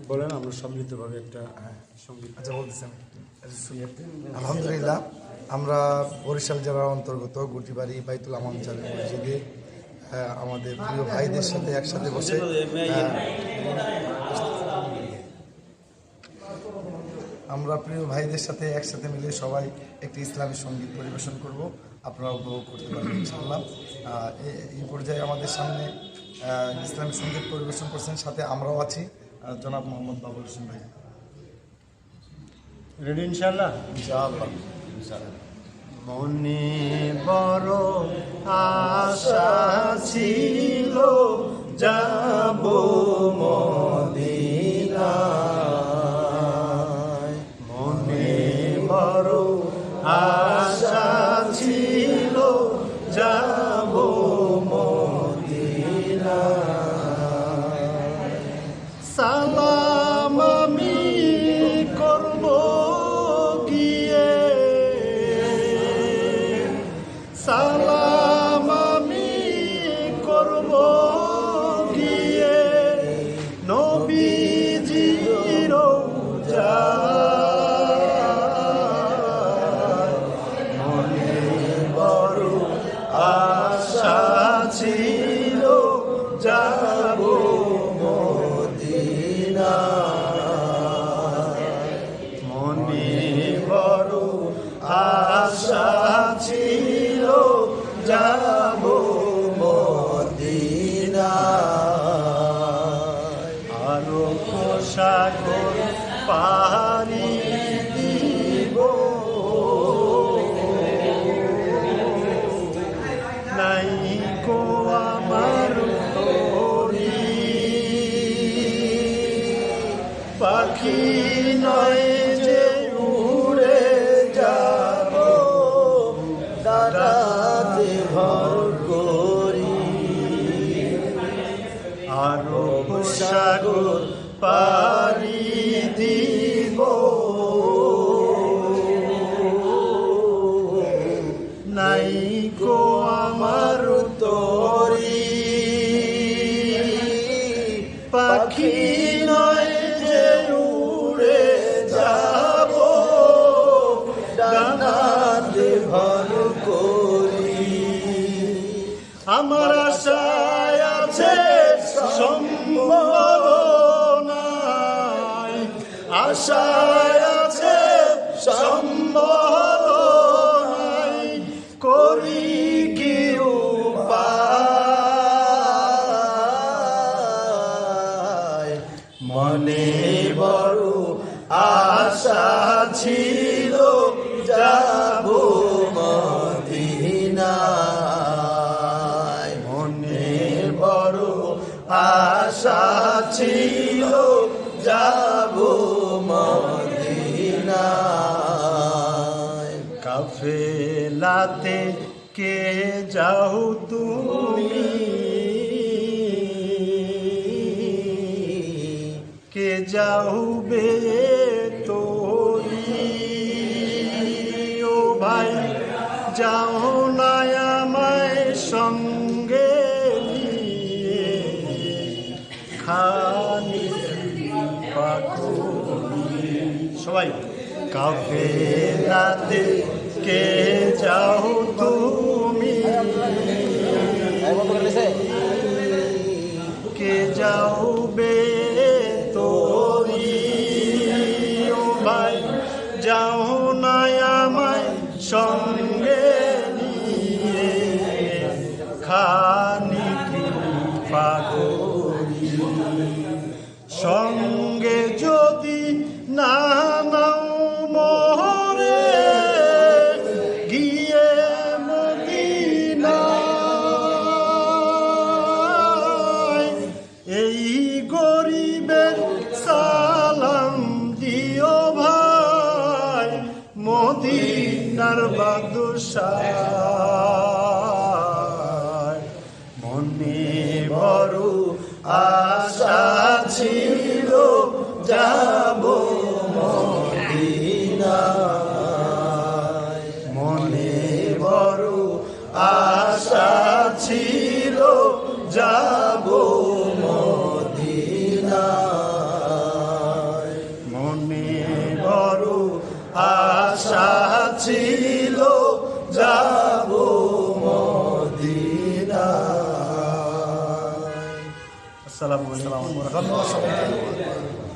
বলেন, আমরা সমৃদ্ধভাবে একটা সঙ্গীত। আচ্ছা, বলতেছেন। আলহামদুলিল্লাহ, আমরা বরিশাল জেলার অন্তর্গত গুটিবাড়ি বাইতুল আমান জামে মসজিদে আমাদের প্রিয় ভাইদের সাথে একসাথে বসে মিলে সবাই একটি ইসলামী সঙ্গীত পরিবেশন করব। আপনারা উপভোগ করতে পারবেন ইনশাআল্লাহ। এই পর্যায়ে আমাদের সামনে ইসলামী সঙ্গীত পরিবেশন করছেন, সাথে আমরাও আছি, জনাব মোহাম্মদ বাবুল হোসেন ভাই। রেডি ইনশাআল্লাহ? ইনশাআল্লাহ। মনে বড় আশা ছিল যাব মদিনায়, মনে বড় আশা ছিল যাব মদিনায়। সালাম আমি করব গিয়ে, সালাম আমি করব গিয়ে নবীজির রওজায়। মনে বড় আশা ছিল যাব মদিনায়, মনে বড় আশা ছিল যাব মদিনায়। আরো সাগর পানি দিব, নাই কো আমার তরি, পাখি নয় যে উড়ে যাব, ডানাতে ভর করি। আরো সাগর পাড়ি দিব, নাই গো আমার তরি, পাখি নয় যে উড়ে যাব, ডানাতে ভর করি। আমার আশায় আছে সম্ভাবনায়, আশায় আছে সম্ভাবনায়, করি কি উপায়। মনে বড় আশা ছিল যাব মদিনায়, মনে বড় আশা ছিল যাব মদিনায়। কাফেলাতে কে যাও তুমি, কে যাওবে তোরি, ও ভাই যাও না আমায় সঙ্গে নিয়ে, খানি পাখি। সবাই কাফেলাতে কে যাও তুমি, কে যাওবে তোরি, ও ভাই যাও না আমায় সঙ্গে নিয়ে, খানি কৃপা করি। সঙ্গে যদি না নাও মোরে, গিয়ে মদিনায় এই গরিবের সালাম দিও ভাই, মদিনার বাদশাহ। মনে বড় আশা ছিল যাব মদিনায়, মনে বড় আশা ছিল যাব মদিনায়। আশা ছিল যাব মদিনায়। আসসালামু আলাইকুম। ধন্যবাদ সবাইকে।